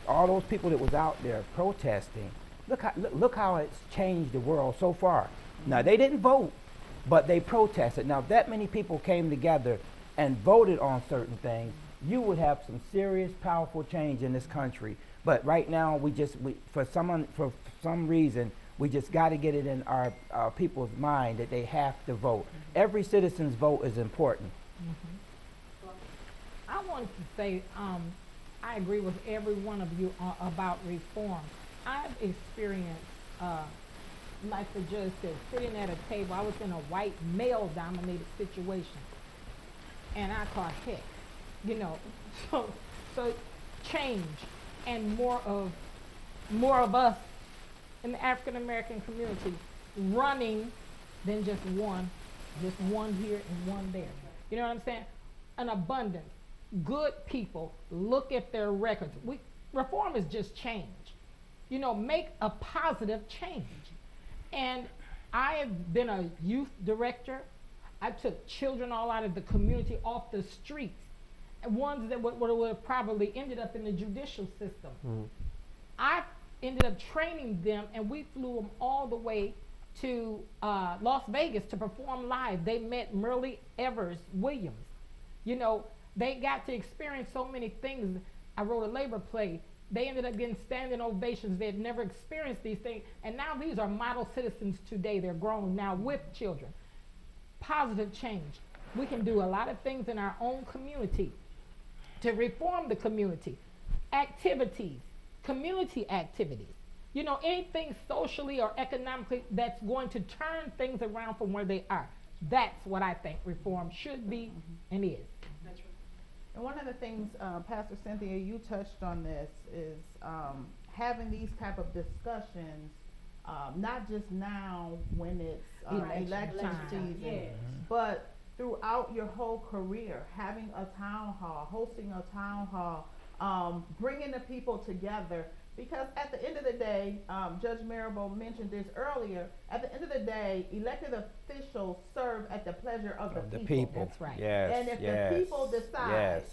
[SPEAKER 3] all those people that was out there protesting, look how it's changed the world so far. Now, they didn't vote, but they protested. Now, if that many people came together and voted on certain things, you would have some serious, powerful change in this country. But right now, for some reason, we just got to get it in our people's mind that they have to vote. Every citizen's vote is important.
[SPEAKER 4] I wanted to say, I agree with every one of you about reform. I've experienced, like the judge said, sitting at a table. I was in a white male-dominated situation, and I thought, heck, so change and more of us in the African American community running than just one here and one there. You know what I'm saying? An abundance. good people look at their records. Reform is just change. You know, make a positive change. And I have been a youth director. I took children all out of the community, off the streets, and ones that would have probably ended up in the judicial system. I ended up training them, and we flew them all the way to Las Vegas to perform live. They met Merle Evers Williams. You know, they got to experience so many things. I wrote a labor play. They ended up getting standing ovations. They had never experienced these things. And now these are model citizens today. They're grown now with children. Positive change. We can do a lot of things in our own community to reform the community. Activities, community activities. You know, anything socially or economically that's going to turn things around from where they are. That's what I think reform should be and is.
[SPEAKER 1] That's right.
[SPEAKER 2] And one of the things, Pastor Cynthia, you touched on this, is having these type of discussions, not just now when it's election
[SPEAKER 4] time.
[SPEAKER 2] season,
[SPEAKER 1] Yes.
[SPEAKER 2] but throughout your whole career, having a town hall, hosting a town hall, bringing the people together. Because at the end of the day, Judge Marable mentioned this earlier, at the end of the day, elected officials serve at the pleasure of the people.
[SPEAKER 4] That's right.
[SPEAKER 3] Yes.
[SPEAKER 2] And if the people decide
[SPEAKER 3] Yes.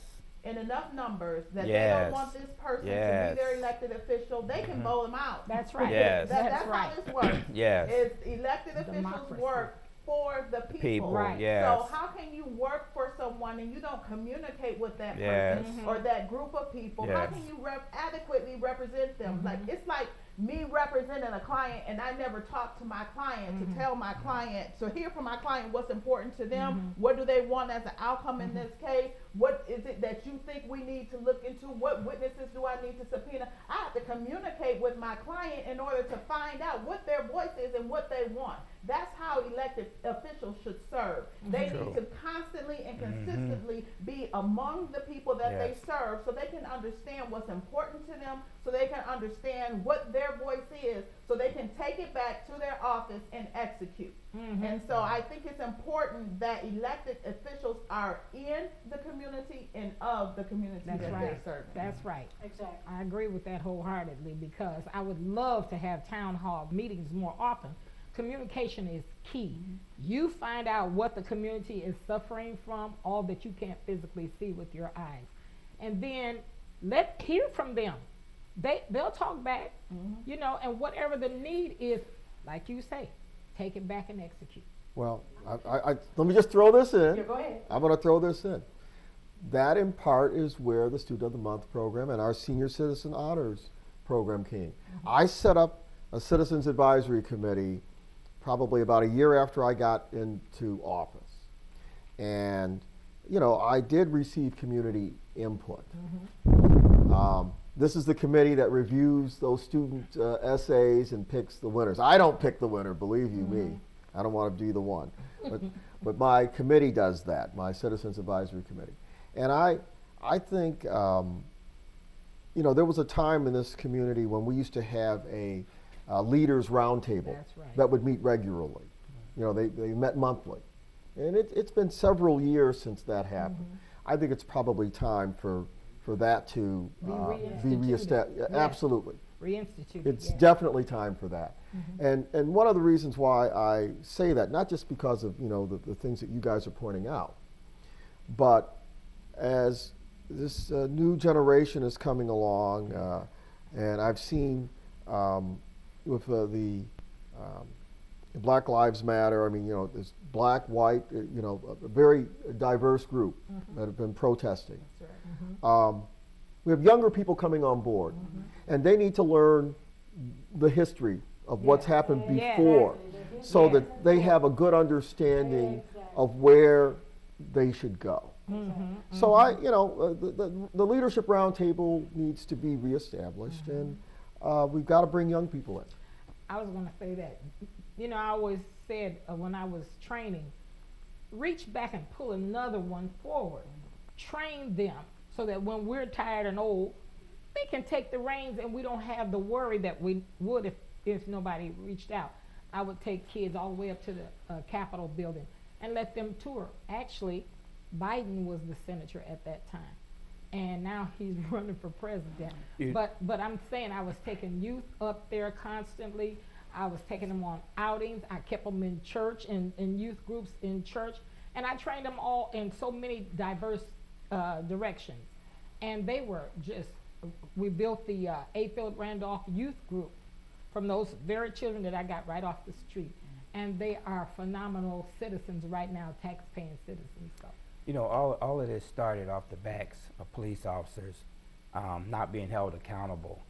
[SPEAKER 2] in enough numbers that they
[SPEAKER 3] Yes.
[SPEAKER 2] don't want this person to
[SPEAKER 3] Yes.
[SPEAKER 2] be their elected official, they can vote them out.
[SPEAKER 4] That's right.
[SPEAKER 3] Yes.
[SPEAKER 2] That's
[SPEAKER 4] right.
[SPEAKER 2] how this works.
[SPEAKER 3] Yes.
[SPEAKER 2] Is elected officials
[SPEAKER 4] Democracy.
[SPEAKER 2] work for the people.
[SPEAKER 3] People.
[SPEAKER 4] Right.
[SPEAKER 3] Yes.
[SPEAKER 2] So how can you work for someone and you don't communicate with that
[SPEAKER 3] Yes.
[SPEAKER 2] person or that group of people? How
[SPEAKER 3] Yes.
[SPEAKER 2] can you adequately represent them? Like, it's like me representing a client and I never talk to my client to tell my client, to hear from my client what's important to them, what do they want as an outcome in this case, what is it that you think we need to look into, what witnesses do I need to subpoena. I have to communicate with my client in order to find out what their voice is and what they want. That's how elected officials should serve. They
[SPEAKER 3] True.
[SPEAKER 2] need to constantly and consistently be among the people that they
[SPEAKER 3] Yes.
[SPEAKER 2] serve so they can understand what's important to them, so they can understand what their voice is, so they can take it back to their office and execute. And so I think it's important that elected officials are in the community and of the community
[SPEAKER 4] That's
[SPEAKER 2] that
[SPEAKER 4] right.
[SPEAKER 2] they serve.
[SPEAKER 4] That's right.
[SPEAKER 1] Exactly.
[SPEAKER 4] I agree with that wholeheartedly, because I would love to have town hall meetings more often. Communication is key. You find out what the community is suffering from, all that you can't physically see with your eyes. And then hear from them. They'll talk back, you know, and whatever the need is, like you say, take it back and execute.
[SPEAKER 5] Well, let me just throw this in.
[SPEAKER 1] Yeah, go ahead.
[SPEAKER 5] I'm going to throw this in. That in part is where the Student of the Month program and our Senior Citizen Honors program came. I set up a Citizens Advisory Committee probably about a year after I got into office. And, you know, I did receive community input. This is the committee that reviews those student essays and picks the winners. I don't pick the winner, believe you me. I don't want to be the one. But my committee does that, my Citizens Advisory Committee. And I think, you know, there was a time in this community when we used to have a leaders roundtable
[SPEAKER 4] That's right.
[SPEAKER 5] that would meet regularly. You know, they met monthly. And it's been several years since that happened. I think it's probably time for that to
[SPEAKER 4] Be
[SPEAKER 5] be
[SPEAKER 4] reinstituted.
[SPEAKER 5] reestablished.
[SPEAKER 4] Yes.
[SPEAKER 5] Absolutely.
[SPEAKER 4] Reinstitute.
[SPEAKER 5] It's
[SPEAKER 4] yes.
[SPEAKER 5] definitely time for that. And one of the reasons why I say that, not just because of, you know, the things that you guys are pointing out, but as this new generation is coming along, and I've seen with the Black Lives Matter, I mean, you know, there's black, white, you know, a very diverse group that have been protesting.
[SPEAKER 4] That's right.
[SPEAKER 5] We have younger people coming on board, and they need to learn the history of what's happened
[SPEAKER 4] Yeah.
[SPEAKER 5] before, so
[SPEAKER 4] Yeah.
[SPEAKER 5] that they have a good understanding of where they should go. So you know, the leadership roundtable needs to be reestablished, and we've got to bring young people in.
[SPEAKER 4] I was going to say that. You know, I always said when I was training, reach back and pull another one forward. Train them so that when we're tired and old, they can take the reins and we don't have the worry that we would if nobody reached out. I would take kids all the way up to the Capitol building and let them tour. Actually, Biden was the senator at that time. and now he's running for president.
[SPEAKER 3] You-
[SPEAKER 4] But I'm saying I was taking youth up there constantly. I was taking them on outings. I kept them in church and in youth groups in church, and I trained them all in so many diverse directions. And they were just, we built the A. Philip Randolph Youth Group from those very children that I got right off the street. And they are phenomenal citizens right now, tax-paying citizens. So.
[SPEAKER 3] You know, all of this started off the backs of police officers not being held accountable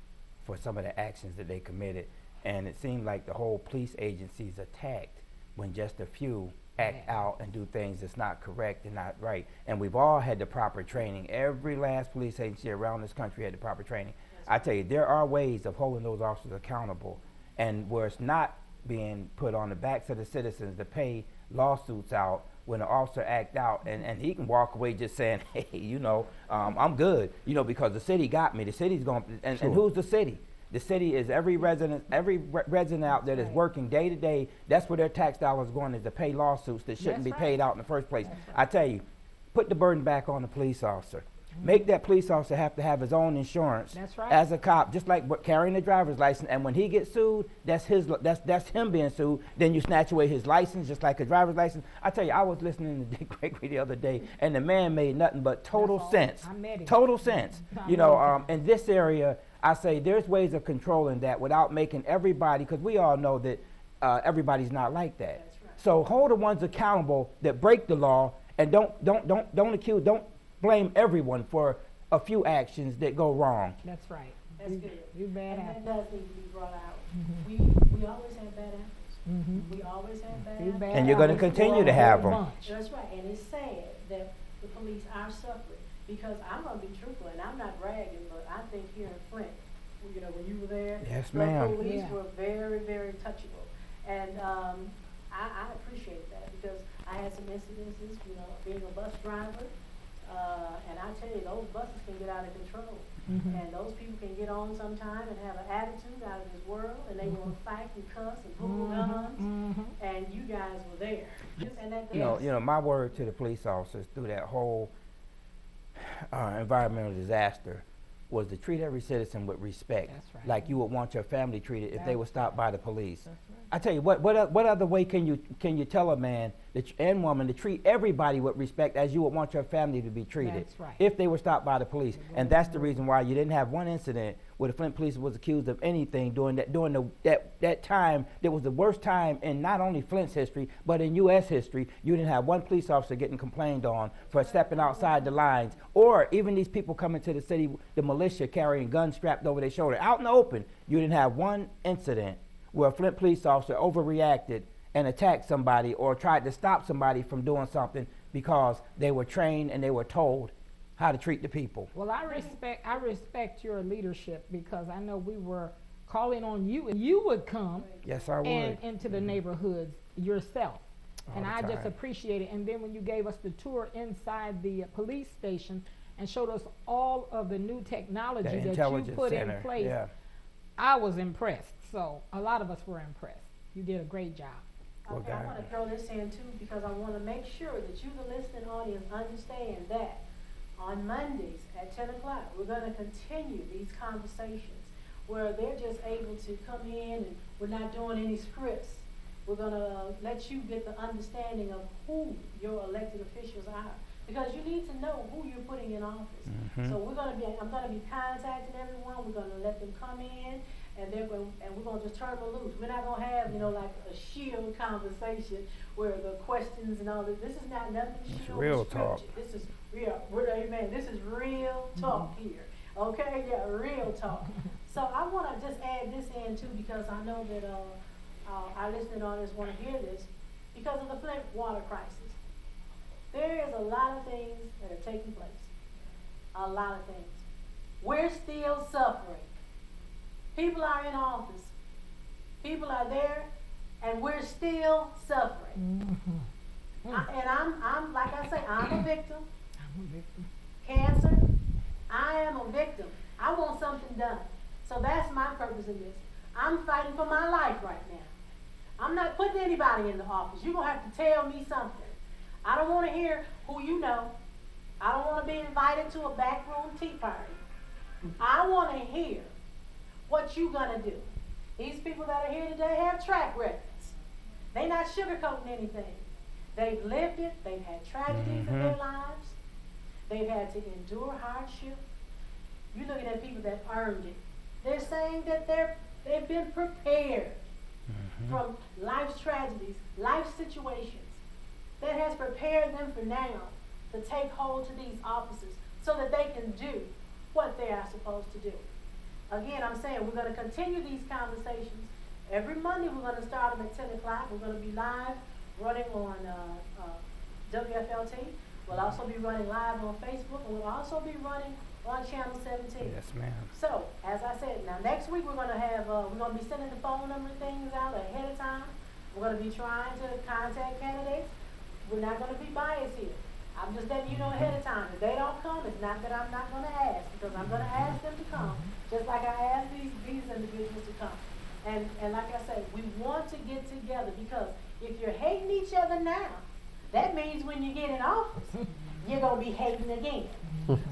[SPEAKER 3] for some of the actions that they committed. And it seemed like the whole police agency is attacked when just a few act out and do things that's not correct and not right. And we've all had the proper training. Every last police agency around this country had the proper training. I tell you, there are ways of holding those officers accountable, and where it's not being put on the backs of the citizens to pay lawsuits out when an officer act out, and he can walk away just saying, hey, you know, I'm good, you know, because the city got me. The city's going, and who's the city? The city is every resident out there that's working day to day. That's where their tax dollars are going, is to pay lawsuits that shouldn't be paid out in the first place. I tell you, put the burden back on the police officer. Make that police officer have to have his own insurance as a cop, just like carrying a driver's license. And when he gets sued, that's him being sued. Then you snatch away his license, just like a driver's license. I tell you, I was listening to Dick Gregory the other day, and the man made nothing but total sense.
[SPEAKER 4] I met him.
[SPEAKER 3] Total sense. You know, in this area, I say there's ways of controlling that without making everybody, because we all know that everybody's not like that. So hold the ones accountable that break the law, and don't blame everyone for a few actions that go wrong.
[SPEAKER 4] That's right.
[SPEAKER 1] That's good.
[SPEAKER 4] You bad
[SPEAKER 1] And
[SPEAKER 4] apples.
[SPEAKER 1] that does need to be brought out.
[SPEAKER 4] Mm-hmm.
[SPEAKER 1] We always have bad apples. We always have bad
[SPEAKER 4] You
[SPEAKER 1] apples.
[SPEAKER 4] bad
[SPEAKER 3] And you're gonna
[SPEAKER 4] apples
[SPEAKER 3] continue
[SPEAKER 4] for
[SPEAKER 3] to
[SPEAKER 4] a
[SPEAKER 3] have
[SPEAKER 4] whole
[SPEAKER 3] 'em.
[SPEAKER 4] bunch.
[SPEAKER 1] That's right, and it's sad that the police are suffering, because I'm gonna be truthful, and I'm not bragging, but I think here in Flint, you know, when you were there,
[SPEAKER 3] Yes,
[SPEAKER 1] the
[SPEAKER 3] ma'am.
[SPEAKER 1] police
[SPEAKER 4] Yeah.
[SPEAKER 1] were very, very touchable, and I appreciate that, because I had some incidences, you know, being a bus driver, and I tell you, those buses can get out of control, and those people can get on sometime and have an attitude out of this world, and they want to fight and cuss and pull guns, and you guys were there. And that
[SPEAKER 3] You know, my word to the police officers through that whole environmental disaster was to treat every citizen with respect,
[SPEAKER 4] That's right.
[SPEAKER 3] like you would want your family treated if they were
[SPEAKER 4] That's
[SPEAKER 3] stopped by the police.
[SPEAKER 4] That's right.
[SPEAKER 3] I tell you, what other way can you tell a man and woman to treat everybody with respect as you would want your family to be treated
[SPEAKER 4] That's right.
[SPEAKER 3] if they were stopped by the police? And that's the reason why you didn't have one incident where the Flint police was accused of anything during that time. That was the worst time in not only Flint's history but in U.S. history. You didn't have one police officer getting complained on for stepping outside the lines, or even these people coming to the city, the militia carrying guns strapped over their shoulder out in the open. You didn't have one incident where a Flint police officer overreacted and attacked somebody or tried to stop somebody from doing something because they were trained and they were told how to treat the people.
[SPEAKER 4] Well, I respect your leadership, because I know we were calling on you, and you would come
[SPEAKER 3] Yes, I would.
[SPEAKER 4] and into the neighborhoods yourself.
[SPEAKER 3] All
[SPEAKER 4] And
[SPEAKER 3] the
[SPEAKER 4] I just
[SPEAKER 3] time.
[SPEAKER 4] appreciate it. And then when you gave us the tour inside the police station and showed us all of the new technology
[SPEAKER 3] The
[SPEAKER 4] that you
[SPEAKER 3] intelligence
[SPEAKER 4] put
[SPEAKER 3] center.
[SPEAKER 4] in place,
[SPEAKER 3] Yeah.
[SPEAKER 4] I was impressed. So a lot of us were impressed. You did a great job.
[SPEAKER 3] Well,
[SPEAKER 1] Okay, I
[SPEAKER 3] God.
[SPEAKER 1] want to throw this in too, because I want to make sure that you, the listening audience, understand that on Mondays at 10 o'clock, we're going to continue these conversations where they're just able to come in, and we're not doing any scripts. We're going to let you get the understanding of who your elected officials are, because you need to know who you're putting in office. So I'm going to be contacting everyone. We're going to let them come in, and we're going to just turn them loose. We're not going to have, like a shield conversation where the questions and all this. This is not nothing
[SPEAKER 3] It's
[SPEAKER 1] shield
[SPEAKER 3] real
[SPEAKER 1] or scripture.
[SPEAKER 3] talk.
[SPEAKER 1] This is real. Amen. This is real talk here. Okay? Yeah, real talk. So I want to just add this in too, because I know that our listening audience want to hear this, because of the Flint water crisis. There is a lot of things that are taking place. A lot of things. We're still suffering. People are in office. People are there, and we're still suffering. And I'm like I say, I'm a victim.
[SPEAKER 4] I'm a victim.
[SPEAKER 1] Cancer, I am a victim. I want something done. So that's my purpose in this. I'm fighting for my life right now. I'm not putting anybody in the office. You're going to have to tell me something. I don't want to hear who you know. I don't want to be invited to a backroom tea party. I want to hear what you gonna do. These people that are here today have track records. They not sugarcoating anything. They've lived it. They've had tragedies in their lives. They've had to endure hardship. You're looking at people that earned it. They're saying that they've been prepared from life's tragedies, life situations that has prepared them for now to take hold to these offices so that they can do what they are supposed to do. Again, I'm saying we're going to continue these conversations. Every Monday we're going to start them at 10 o'clock. We're going to be live running on WFLT. We'll also be running live on Facebook, and we'll also be running on Channel 17.
[SPEAKER 3] Yes, ma'am.
[SPEAKER 1] So, as I said, now next week we're going to have, we're going to be sending the phone number things out ahead of time. We're going to be trying to contact candidates. We're not going to be biased here. I'm just letting you know ahead of time. If they don't come, it's not that I'm not going to ask, because I'm going to ask them to come, just like I asked these individuals to come. And like I said, we want to get together, because if you're hating each other now, that means when you get in office, you're going to be hating again.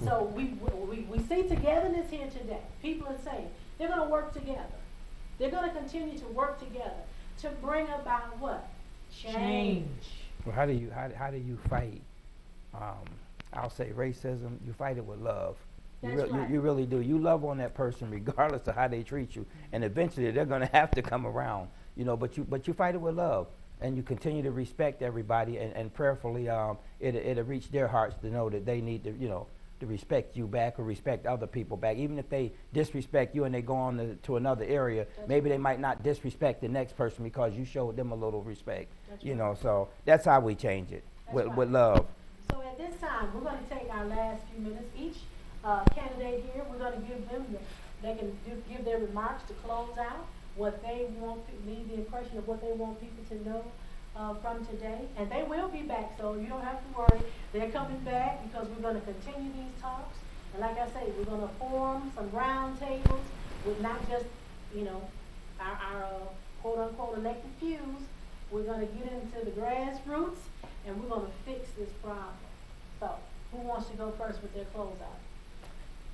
[SPEAKER 1] So we see togetherness here today. People are saying they're going to work together. They're going to continue to work together to bring about what? Change.
[SPEAKER 3] Well, how do you fight? I'll say racism. You fight it with love.
[SPEAKER 1] That's right.
[SPEAKER 3] You really do. You love on that person regardless of how they treat you, and eventually they're going to have to come around. You know, but you fight it with love, and you continue to respect everybody, and prayerfully, it'll reach their hearts to know that they need to, to respect you back or respect other people back. Even if they disrespect you and they go on to another area, maybe they might not disrespect the next person because you showed them a little respect. So that's how we change it, with love.
[SPEAKER 1] So at this time, we're going to take our last few minutes. Each candidate here, we're going to give them, they can give their remarks to close out, what they want, leave the impression of what they want people to know from today. And they will be back, so you don't have to worry. They're coming back because we're going to continue these talks. And like I say, we're going to form some round tables with not just, our quote-unquote elected fews. We're going to get into the grassroots, and we're going to fix this problem. So, who wants to go first with their closeout?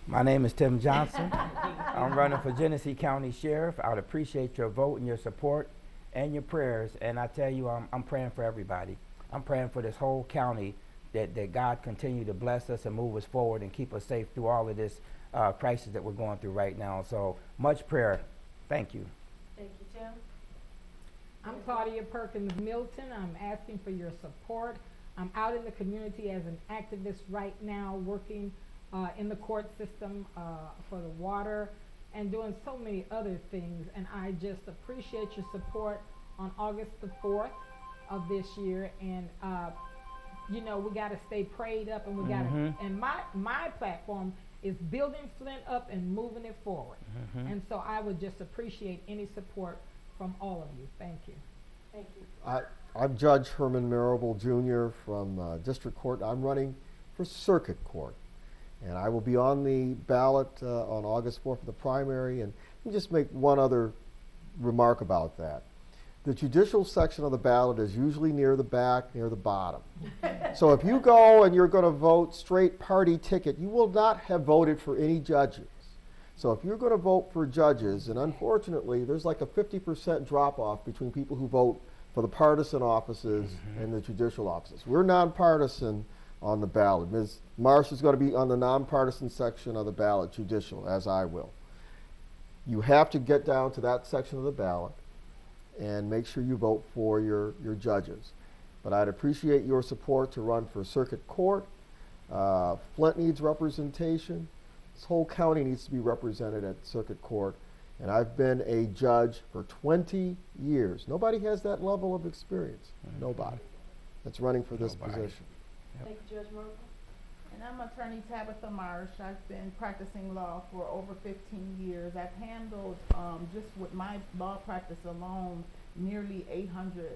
[SPEAKER 3] My name is Tim Johnson. I'm running for Genesee County Sheriff. I would appreciate your vote and your support and your prayers. And I tell you, I'm praying for everybody. I'm praying for this whole county, that God continue to bless us and move us forward and keep us safe through all of this crisis that we're going through right now. So much prayer. Thank you.
[SPEAKER 1] Thank you, Tim.
[SPEAKER 4] I'm Claudia Perkins Milton. I'm asking for your support. I'm out in the community as an activist right now, working in the court system for the water and doing so many other things. And I just appreciate your support on August the 4th of this year. And we got to stay prayed up, and we got to, and my platform is building Flint up and moving it forward. And so I would just appreciate any support from all of you. Thank you.
[SPEAKER 1] Thank you.
[SPEAKER 5] I'm Judge Herman Marable Jr. from District Court. I'm running for Circuit Court. And I will be on the ballot on August 4th for the primary. And let me just make one other remark about that. The judicial section of the ballot is usually near the back, near the bottom. So if you go and you're going to vote straight party ticket, you will not have voted for any judges. So if you're going to vote for judges, and unfortunately there's like a 50% drop-off between people who vote for the partisan offices and the judicial offices. We're nonpartisan on the ballot. Ms. Marsh is going to be on the nonpartisan section of the ballot, judicial, as I will. You have to get down to that section of the ballot and make sure you vote for your judges. But I'd appreciate your support to run for Circuit Court. Flint needs representation. This whole county needs to be represented at Circuit Court. And I've been a judge for 20 years. Nobody has that level of experience. Nobody that's running for this position.
[SPEAKER 1] Thank you, Judge Merkel.
[SPEAKER 2] And I'm Attorney Tabitha Marsh. I've been practicing law for over 15 years. I've handled, just with my law practice alone, nearly 800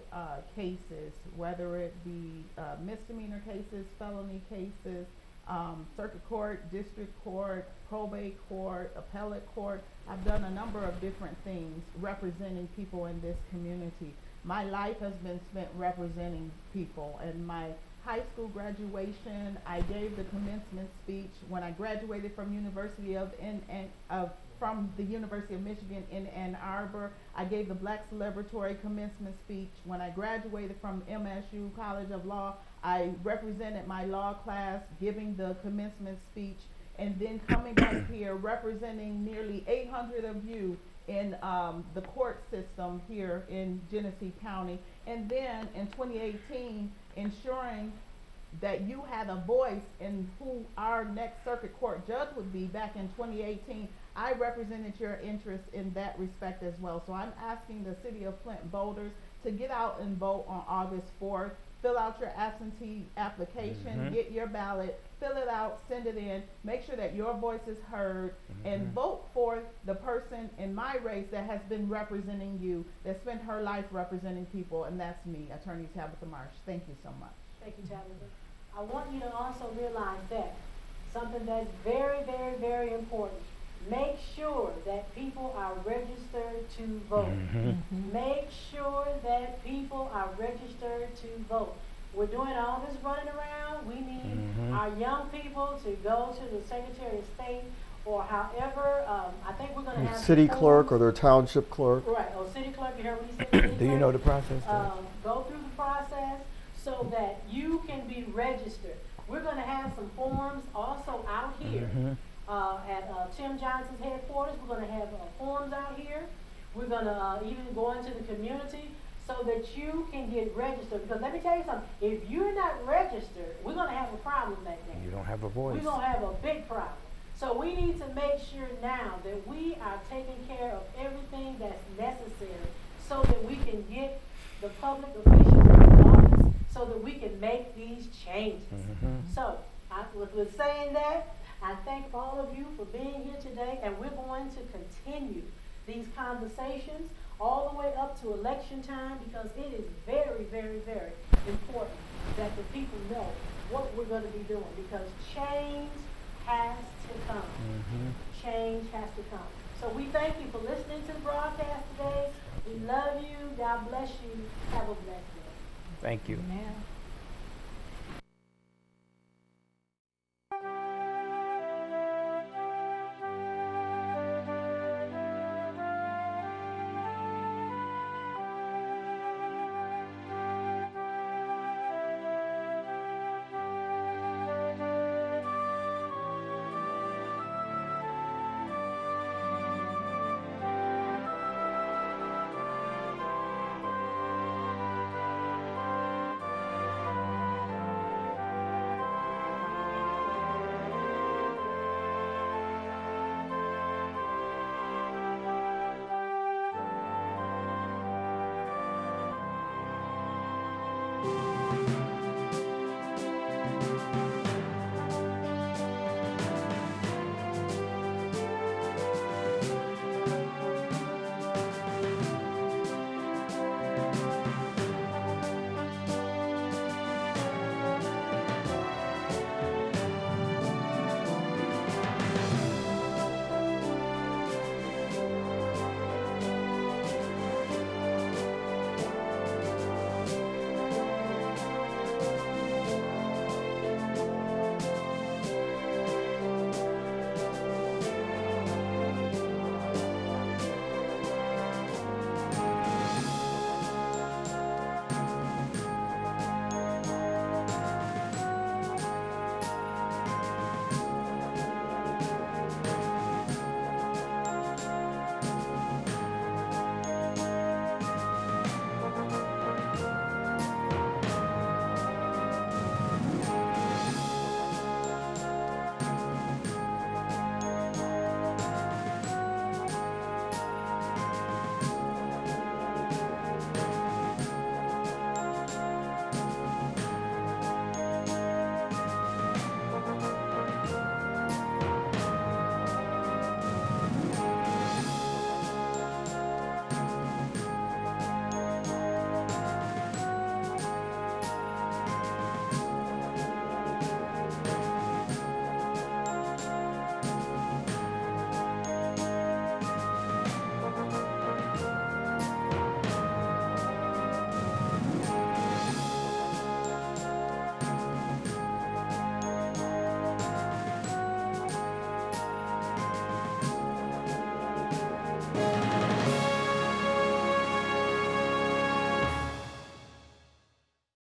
[SPEAKER 2] cases, whether it be misdemeanor cases, felony cases, circuit court, district court, probate court, appellate court. I've done a number of different things representing people in this community. My life has been spent representing people, and my high school graduation, I gave the commencement speech. When I graduated from from the University of Michigan in Ann Arbor, I gave the Black Celebratory commencement speech. When I graduated from MSU College of Law, I represented my law class, giving the commencement speech, and then coming back here representing nearly 800 of you in the court system here in Genesee County. And then in 2018, ensuring that you had a voice in who our next circuit court judge would be. Back in 2018, I represented your interest in that respect as well. So I'm asking the City of Flint voters to get out and vote on August 4th. Fill out your absentee application, get your ballot, fill it out, send it in, make sure that your voice is heard, and vote for the person in my race that has been representing you, that spent her life representing people, and that's me, Attorney Tabitha Marsh. Thank you so much.
[SPEAKER 1] Thank you, Tabitha. I want you to also realize that something that's very, very, very important. Make sure that people are registered to vote. Make sure that people are registered to vote. We're doing all this running around. We need our young people to go to the Secretary of State or however. I think we're going to have
[SPEAKER 5] city clerk or their township clerk.
[SPEAKER 1] Right, or city clerk. You heard what he said.
[SPEAKER 3] Do you know the process?
[SPEAKER 1] Go through the process so that you can be registered. We're going to have some forms also out here. At Tim Johnson's headquarters. We're going to have forums out here. We're going to even go into the community so that you can get registered. Because let me tell you something, if you're not registered, we're going to have a problem that day.
[SPEAKER 3] You don't have a voice.
[SPEAKER 1] We're going to have a big problem. So we need to make sure now that we are taking care of everything that's necessary so that we can get the public officials in office so that we can make these changes. So, with saying that, I thank all of you for being here today, and we're going to continue these conversations all the way up to election time, because it is very, very, very important that the people know what we're going to be doing, because change has to come. Change has to come. So we thank you for listening to the broadcast today. We love you. God bless you. Have a blessed day.
[SPEAKER 3] Thank you.
[SPEAKER 4] Amen.